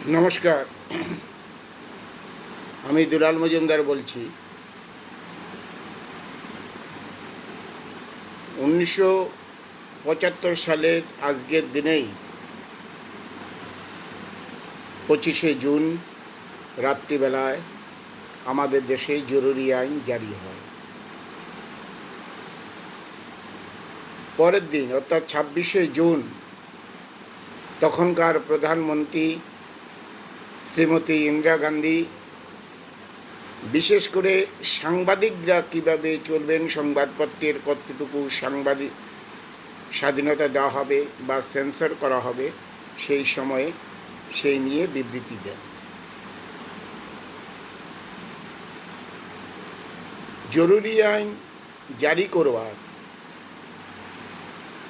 নমস্কার, আমি দুলাল মজুমদার বলছি। 1975 সালের আজকের দিনেই 25শে জুন রাত্রিবেলায় আমাদের দেশে জরুরি আইন জারি হয়। পরের দিন অর্থাৎ 26শে জুন তখনকার প্রধানমন্ত্রী শ্রীমতী ইন্দিরা গান্ধী বিশেষ করে সাংবাদিকরা কীভাবে চলবেন, সংবাদপত্রের কতটুকু সাংবাদিক স্বাধীনতা দেওয়া হবে বা সেন্সর করা হবে, সেই সময়ে সেই নিয়ে বিবৃতি দেন। জরুরি আইন জারি করবার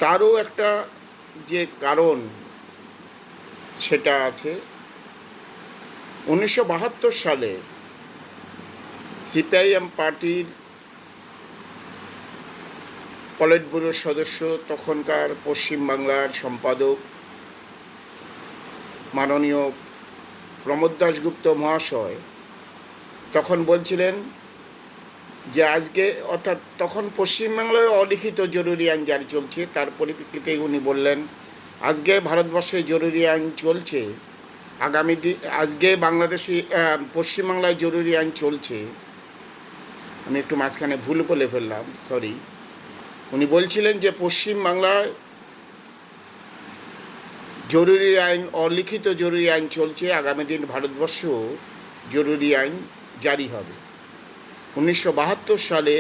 তারও একটা যে কারণ সেটা আছে। 1972 সালে সিপিআইএম পার্টির পলিট ব্যুরোর সদস্য, তখনকার পশ্চিমবাংলার সম্পাদক মাননীয় প্রমোদ দাশগুপ্ত মহাশয় তখন বলছিলেন যে আজকে, অর্থাৎ তখন পশ্চিমবাংলায় অলিখিত জরুরি আইন জারি চলছে, তার পরিপ্রেক্ষিতে উনি বললেন আজকে ভারতবর্ষে জরুরি আইন চলছে, আগামী দিন আজকে বাংলাদেশে পশ্চিমবাংলায় জরুরি আইন চলছে। আমি একটু মাঝখানে ভুল বলে ফেললাম, সরি। উনি বলছিলেন যে পশ্চিমবাংলায় জরুরি আইন, অলিখিত জরুরি আইন চলছে, আগামী দিন ভারতবর্ষেও জরুরি আইন জারি হবে। 1972 সালে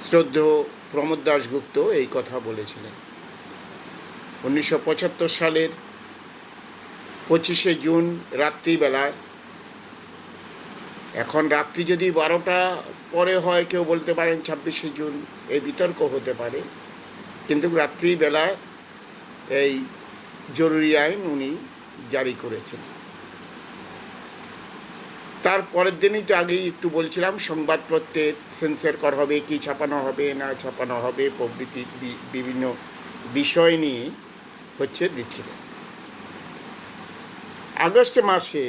শ্রদ্ধেয় প্রমোদ দাশগুপ্ত এই কথা বলেছিলেন। 1975 সালের 25শে জুন রাত্রিবেলায়, এখন রাত্রি যদি 12টা পরে হয়, কেউ বলতে পারেন 26শে জুন, এই বিতর্ক হতে পারে, কিন্তু রাত্রিবেলায় এই জরুরি আইন উনি জারি করেছেন। তার পরের দিনই তো আগেই একটু বলছিলাম, সংবাদপত্রে সেন্সর করা হবে, কি ছাপানো হবে না ছাপানো হবে প্রভৃতি বিভিন্ন বিষয় নিয়ে দিচ্ছিলেন। আগস্ট মাসে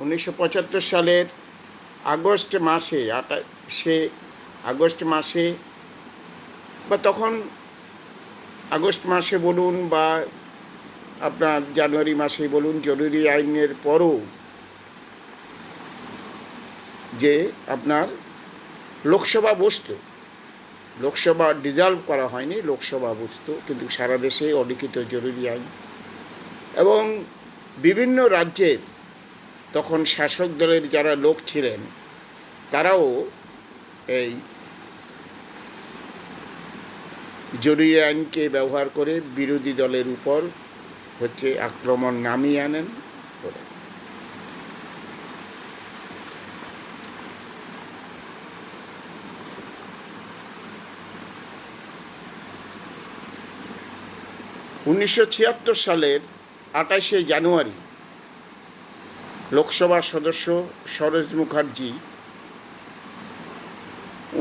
1975 সালের আগস্ট মাসে, 28শে আগস্ট মাসে, বা তখন আগস্ট মাসে বলুন বা আপনার জানুয়ারি মাসে বলুন, জরুরি আইনের পরও যে আপনার লোকসভা বসতো, লোকসভা ডিজলভ করা হয়নি, লোকসভা বসতো, কিন্তু সারা দেশে অলিখিত জরুরি আইন। এবং বিভিন্ন রাজ্যের তখন শাসক দলের যারা লোক ছিলেন তারাও এই জরুরি আইনকে ব্যবহার করে বিরোধী দলের উপর আক্রমণ নামিয়ে আনেন। 1976 সালের 28শে জানুয়ারি লোকসভা সদস্য সরোজ মুখার্জি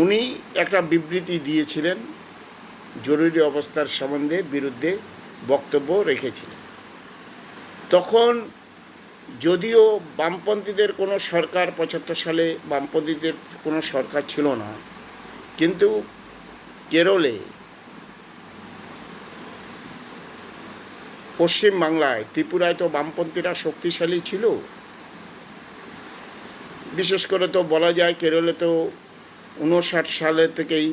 উনি একটা বিবৃতি দিয়েছিলেন, জরুরি অবস্থার সম্বন্ধে বিরুদ্ধে বক্তব্য রেখেছিলেন। তখন যদিও বামপন্থীদের কোনো সরকার, 75 সালে বামপন্থীদের কোনো সরকার ছিল না, কিন্তু কেরলে, পশ্চিমবাংলায়, ত্রিপুরায় তো বামপন্থীরা শক্তিশালী ছিল। বিশেষ করে তো বলা যায় কেরলে তো 59 সালে থেকেই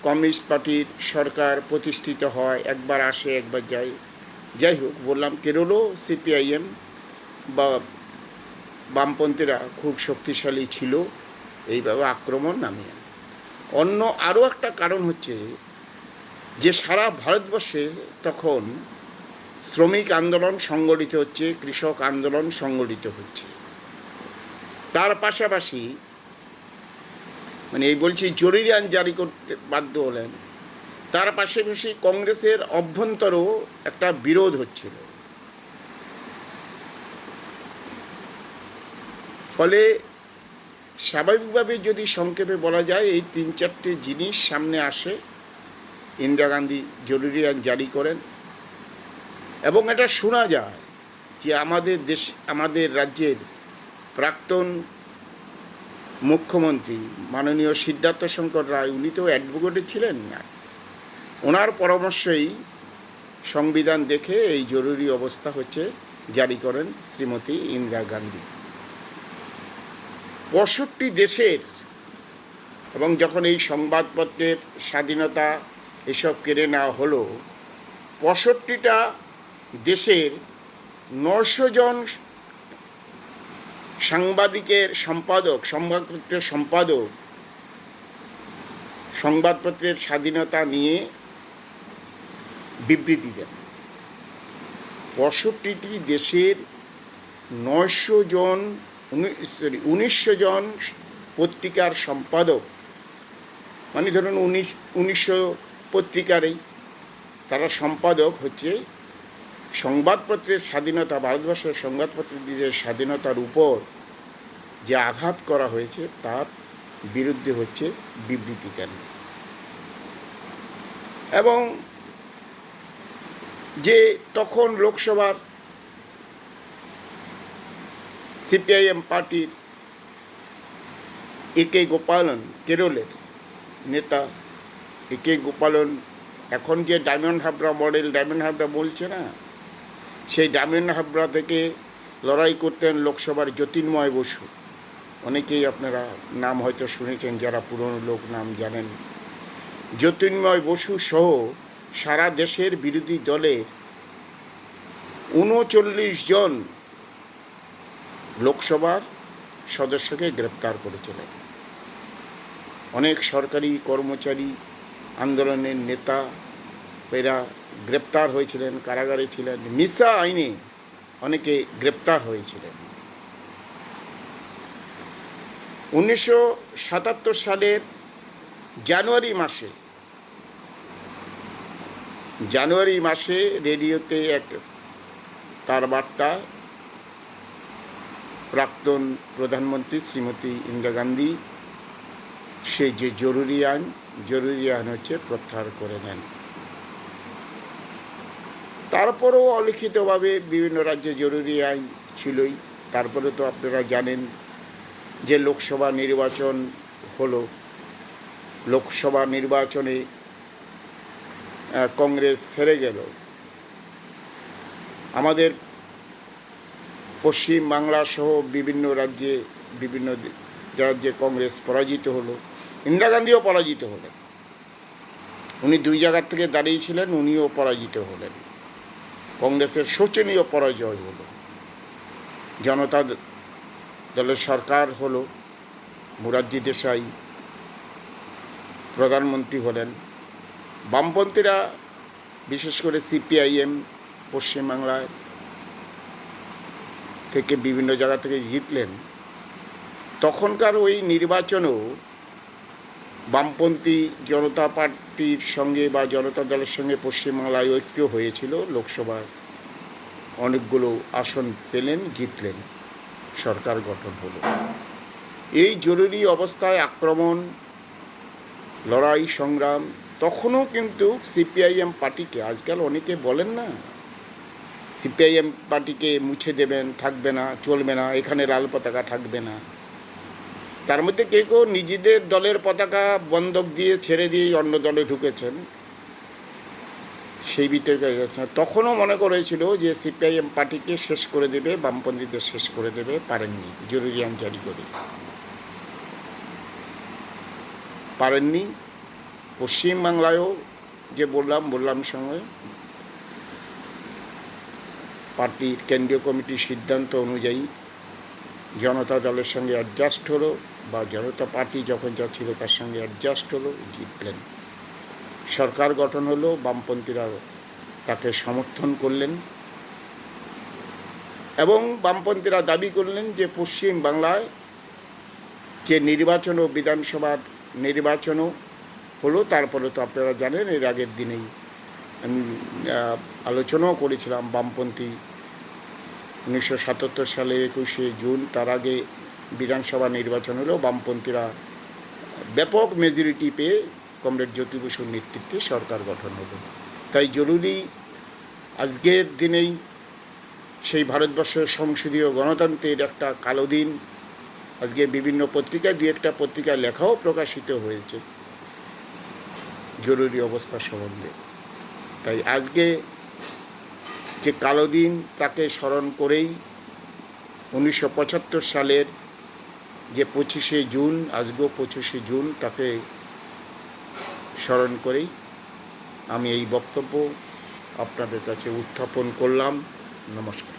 কমিউনিস্ট পার্টির সরকার প্রতিষ্ঠিত হয়, একবার আসে একবার যায়। যাই হোক, বললাম কেরলও সিপিআইএম বা বামপন্থীরা খুব শক্তিশালী ছিল, এইভাবে আক্রমণ নামিয়ে। অন্য আরও একটা কারণ যে সারা ভারতবর্ষে তখন শ্রমিক আন্দোলন সংগঠিত হচ্ছে, কৃষক আন্দোলন সংগঠিত হচ্ছে। তার পাশাপাশি এই বলছি জরুরি আইন জারি করতে বাধ্য হলেন, তার পাশাপাশি কংগ্রেসের অভ্যন্তরেও একটা বিরোধ হচ্ছিল। ফলে স্বাভাবিকভাবে যদি সংক্ষেপে বলা যায়, এই 3-4টে জিনিস সামনে আসে। ইন্দিরা গান্ধী জরুরি আইন জারি করেন এবং এটা শোনা যায় যে আমাদের রাজ্যের প্রাক্তন মুখ্যমন্ত্রী মাননীয় সিদ্ধার্থ শঙ্কর রায়, উনি তো অ্যাডভোকেট ছিলেন না, ওনার পরামর্শেই সংবিধান দেখে এই জরুরি অবস্থা জারি করেন শ্রীমতী ইন্দিরা গান্ধী। 65 দেশের, এবং যখন এই সংবাদপত্রের স্বাধীনতা এসব কেড়ে নেওয়া হলো, 65টা দেশের 900 জন সংবাদপত্রের স্বাধীনতা নিয়ে বিবৃতি দেন। 65টি দেশের 1900 জন পত্রিকার সম্পাদক, মানে ধরুন 1900 পত্রিকারই তারা সম্পাদক সংবাদপত্রের স্বাধীনতা, ভারতবর্ষের সংবাদপত্রের স্বাধীনতার উপর যে আঘাত করা হয়েছে তার বিরুদ্ধে বিবৃতি দেন। এবং যে তখন লোকসভার সিপিআইএম পার্টির একে গোপালন, কেরলের নেতা একে গোপালন, এখন যে diamond Habra model diamond Habra বলছে না, সেই ডায়মন্ড হাবড়া থেকে লড়াই করতেন লোকসভার জ্যোতির্ময় বসু। অনেকেই আপনারা নাম হয়তো শুনেছেন, যারা পুরনো লোক নাম জানেন। জ্যোতির্ময় বসু সহ সারা দেশের বিরোধী দলের 39 জন লোকসভার সদস্যকে গ্রেপ্তার করেছিলেন। অনেক সরকারি কর্মচারী, আন্দোলনের নেতা এরা গ্রেপ্তার হয়েছিলেন, কারাগারে ছিলেন, মিসা আইনে অনেকে গ্রেপ্তার হয়েছিলেন। 1977 সালের জানুয়ারি মাসে রেডিওতে তার বার্তা প্রাক্তন প্রধানমন্ত্রী শ্রীমতী ইন্দিরা গান্ধী সে যে জরুরি আইন প্রত্যাহার করে নেন। তারপরেও অলিখিতভাবে বিভিন্ন রাজ্যে জরুরি আইন ছিলই। তারপরে তো আপনারা জানেন যে লোকসভা নির্বাচন হলো। লোকসভা নির্বাচনে কংগ্রেস হেরে গেল। আমাদের পশ্চিম বাংলা সহ বিভিন্ন রাজ্যে কংগ্রেস পরাজিত হলো। ইন্দিরা গান্ধীও পরাজিত হলেন। উনি 2 জায়গার থেকে দাঁড়িয়েছিলেন, উনিও পরাজিত হলেন। কংগ্রেসের শোচনীয় পরাজয় হলো। জনতা দলের সরকার হলো, মোরারজি দেশাই প্রধানমন্ত্রী হলেন। বামপন্থীরা, বিশেষ করে সিপিআইএম পশ্চিমবাংলায় থেকে বিভিন্ন জায়গা থেকে জিতলেন। তখনকার ওই নির্বাচনেও বামপন্থী জনতা পার্টির সঙ্গে বা জনতা দলের সঙ্গে পশ্চিমবাংলায় ঐক্য হয়েছিল। লোকসভায় অনেকগুলো আসন পেলেন, জিতলেন, সরকার গঠন হলো। এই জরুরি অবস্থায় আক্রমণ, লড়াই, সংগ্রাম, তখনও কিন্তু সিপিআইএম পার্টিকে, আজকাল অনেকে বলেন না সিপিআইএম পার্টিকে মুছে দেবেন, থাকবে না, চলবে না, এখানে লাল পতাকা থাকবে না। তার মধ্যে কেউ কেউ নিজেদের দলের পতাকা বন্ধক দিয়ে ছেড়ে দিয়ে অন্য দলে ঢুকেছেন, সেই বিতর্কে যাচ্ছে না। তখনও মনে করেছিল যে সিপিআইএম পার্টিকে শেষ করে দেবে, বামপন্থীদের শেষ করে দেবে, পারেননি। জরুরি আইন জারি করে পারেননি। পশ্চিমবাংলায়ও যে বললাম সময় পার্টির কেন্দ্রীয় কমিটির সিদ্ধান্ত অনুযায়ী জনতা দলের সঙ্গে অ্যাডজাস্ট হলো, বা জনতা পার্টি যখন যা ছিল তার সঙ্গে অ্যাডজাস্ট হলো, জিতলেন, সরকার গঠন হলো। বামপন্থীরা তাকে সমর্থন করলেন এবং বামপন্থীরা দাবি করলেন যে পশ্চিম বাংলায় যে নির্বাচন ও বিধানসভার নির্বাচনও হলো। তারপরে তো আপনারা জানেন, এর আগের দিনেই আমি আলোচনাও করেছিলাম, বামপন্থী 1977 সালের 21শে জুন, তার আগে বিধানসভা নির্বাচন হলো। বামপন্থীরা ব্যাপক মেজরিটি পেয়ে কমরেড জ্যোতি বসুর নেতৃত্বে সরকার গঠন হলো। তাই জরুরি আজকের দিনেই সেই ভারতবর্ষের সংসদীয় গণতন্ত্রের একটা কালো দিন। আজকে বিভিন্ন পত্রিকায় দু একটা পত্রিকায় লেখাও প্রকাশিত হয়েছে জরুরি অবস্থা সম্বন্ধে। তাই আজকে যে কালো দিন তাকে স্মরণ করেই 1975 সালের যে 25শে জুন, আজকেও 25শে জুন, তাকে স্মরণ করেই আমি এই বক্তব্য আপনাদের কাছে উত্থাপন করলাম। নমস্কার।